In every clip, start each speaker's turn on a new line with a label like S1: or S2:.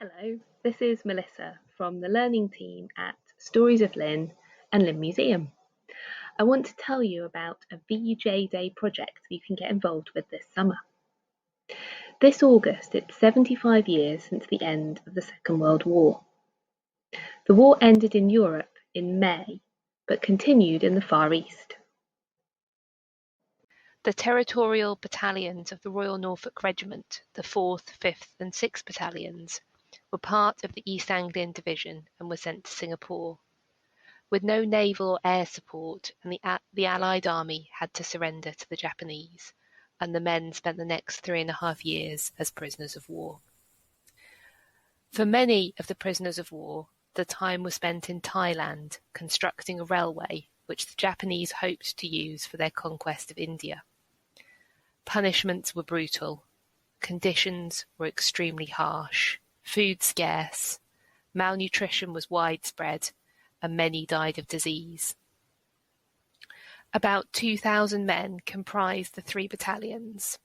S1: Hello, this is Melissa from the learning team at Stories of Lynn and Lynn Museum. I want to tell you about a VJ Day project you can get involved with this summer. This August, it's 75 years since the end of the Second World War. The war ended in Europe in May, but continued in the Far East.
S2: The territorial battalions of the Royal Norfolk Regiment, the 4th, 5th and 6th Battalions, were part of the East Anglian Division and were sent to Singapore. With no naval or air support, and the Allied army had to surrender to the Japanese, and the men spent the next 3.5 years as prisoners of war. For many of the prisoners of war, the time was spent in Thailand constructing a railway which the Japanese hoped to use for their conquest of India. Punishments were brutal, conditions were extremely harsh, food scarce, malnutrition was widespread, and many died of disease. About 2,000 men comprised the 3 battalions,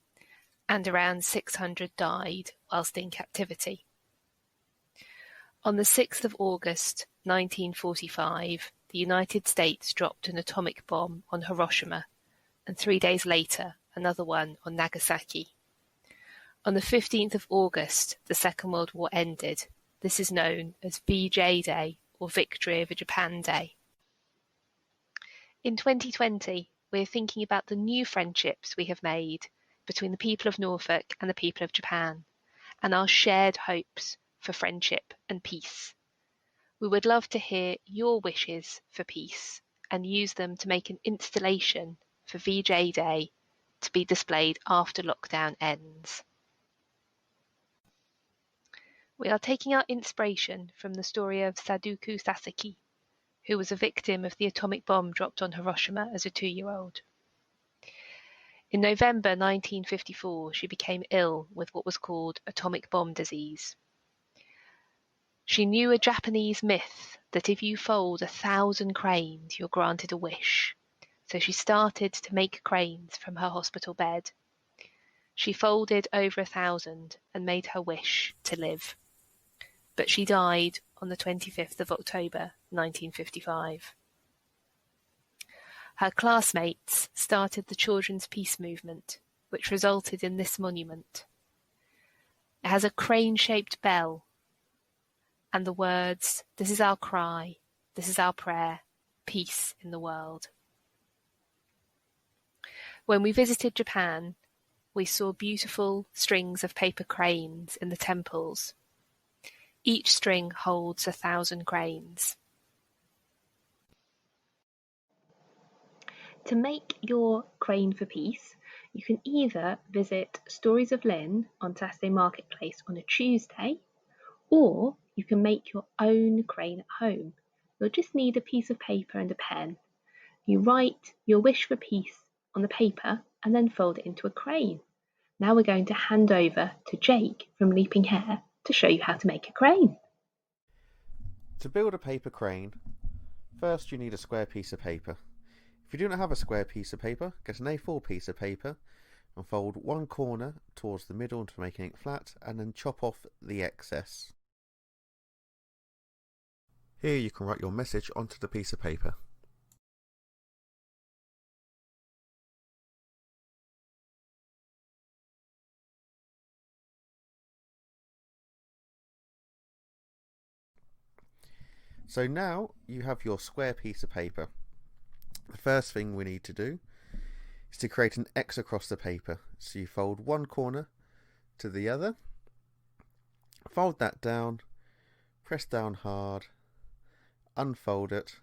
S2: and around 600 died whilst in captivity. On the 6th of August 1945, the United States dropped an atomic bomb on Hiroshima, and 3 days later another one on Nagasaki. On the 15th of August, the Second World War ended. This is known as VJ Day, or Victory over Japan Day. In 2020, we're thinking about the new friendships we have made between the people of Norfolk and the people of Japan, and our shared hopes for friendship and peace. We would love to hear your wishes for peace and use them to make an installation for VJ Day to be displayed after lockdown ends. We are taking our inspiration from the story of Sadako Sasaki, who was a victim of the atomic bomb dropped on Hiroshima as a 2-year-old. In November 1954, she became ill with what was called atomic bomb disease. She knew a Japanese myth that if you fold 1,000 cranes, you're granted a wish. So she started to make cranes from her hospital bed. She folded over 1,000 and made her wish to live. But she died on the 25th of October 1955. Her classmates started the Children's Peace Movement, which resulted in this monument. It has a crane-shaped bell and the words, "This is our cry, this is our prayer, peace in the world." When we visited Japan, we saw beautiful strings of paper cranes in the temples. Each string holds 1,000 cranes.
S1: To make your crane for peace, you can either visit Stories of Lynn on Saturday Marketplace on a Tuesday, or you can make your own crane at home. You'll just need a piece of paper and a pen. You write your wish for peace on the paper and then fold it into a crane. Now we're going to hand over to Jake from Leaping Hare to show you how to make a crane.
S3: To build a paper crane, first you need a square piece of paper. If you do not have a square piece of paper, get an A4 piece of paper and fold one corner towards the middle to making it flat, and then chop off the excess. Here you can write your message onto the piece of paper. So now you have your square piece of paper. The first thing we need to do is to create an X across the paper. So you fold one corner to the other, fold that down, press down hard, unfold it,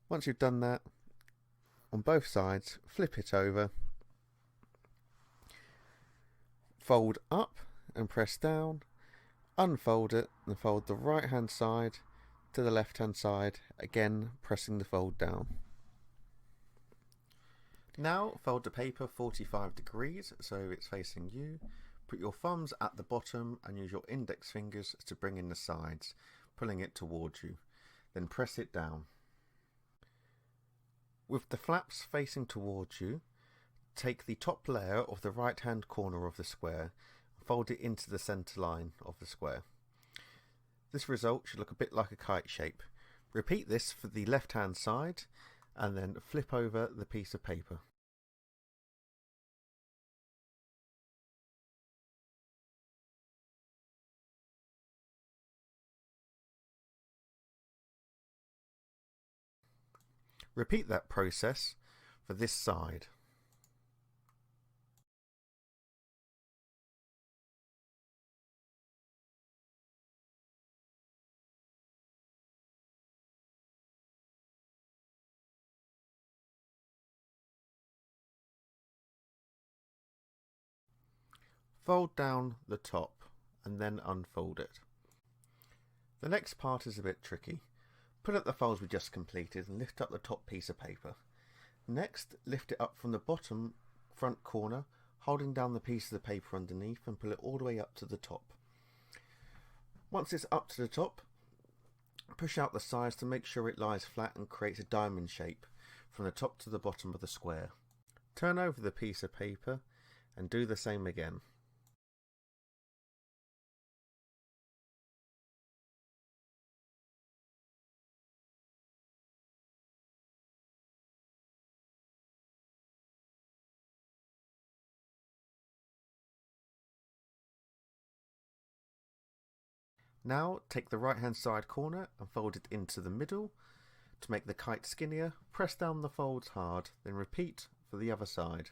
S3: once you've done that, on both sides, flip it over, fold up and press down, unfold it and fold the right hand side to the left hand side, again pressing the fold down. Now fold the paper 45 degrees so it's facing you. Put your thumbs at the bottom and use your index fingers to bring in the sides, pulling it towards you. then press it down. With the flaps facing towards you, take the top layer of the right hand corner of the square and fold it into the centre line of the square. This result should look a bit like a kite shape. Repeat this for the left hand side and then flip over the piece of paper. Repeat that process for this side. Fold down the top and then unfold it. The next part is a bit tricky. Pull up the folds we just completed and lift up the top piece of paper. Next, lift it up from the bottom front corner, holding down the piece of the paper underneath and pull it all the way up to the top. Once it's up to the top, push out the sides to make sure it lies flat and creates a diamond shape from the top to the bottom of the square. Turn over the piece of paper and do the same again. Now take the right hand side corner and fold it into the middle. To make the kite skinnier, press down the folds hard, then repeat for the other side.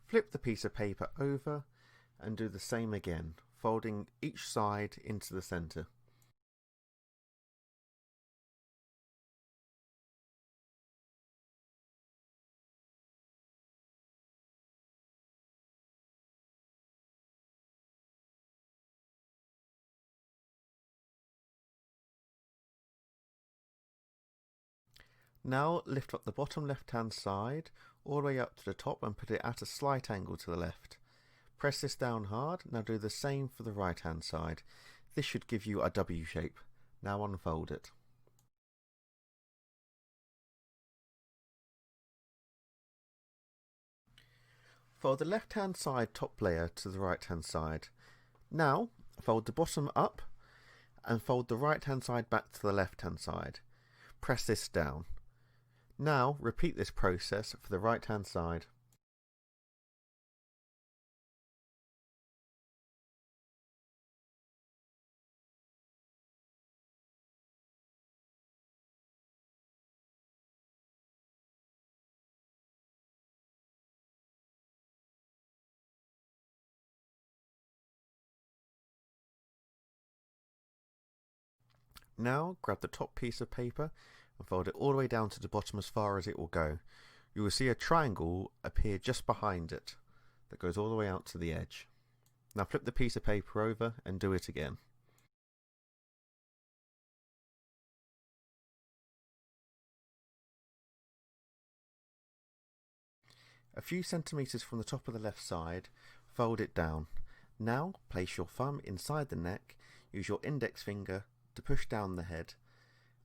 S3: Flip the piece of paper over and do the same again, folding each side into the centre. Now lift up the bottom left hand side all the way up to the top and put it at a slight angle to the left. Press this down hard. Now do the same for the right hand side. This should give you a W shape. Now unfold it. Fold the left hand side top layer to the right hand side. Now fold the bottom up and fold the right hand side back to the left hand side. Press this down. Now repeat this process for the right hand side. Now grab the top piece of paper and fold it all the way down to the bottom as far as it will go. You will see a triangle appear just behind it that goes all the way out to the edge. Now flip the piece of paper over and do it again. A few centimetres from the top of the left side, fold it down. Now place your thumb inside the neck, use your index finger to push down the head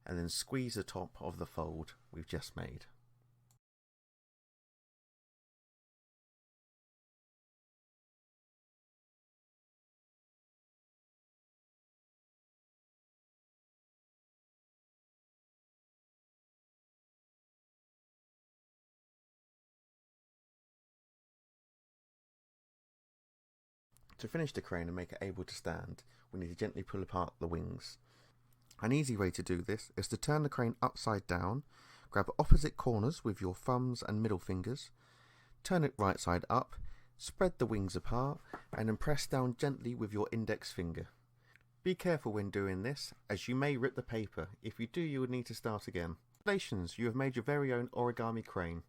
S3: and then squeeze the top of the fold we've just made. To finish the crane and make it able to stand, we need to gently pull apart the wings. An easy way to do this is to turn the crane upside down, grab opposite corners with your thumbs and middle fingers, turn it right side up, spread the wings apart, and then press down gently with your index finger. Be careful when doing this, as you may rip the paper. If you do, you would need to start again. Congratulations, you have made your very own origami crane.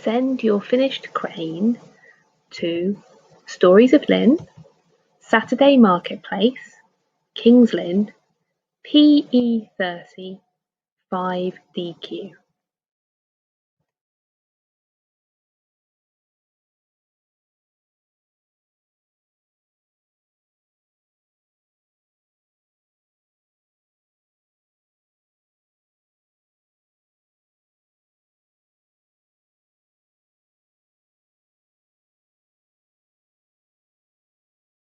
S1: send your finished crane to Stories of Lynn, Saturday Marketplace, Kings Lynn, PE30 5DQ.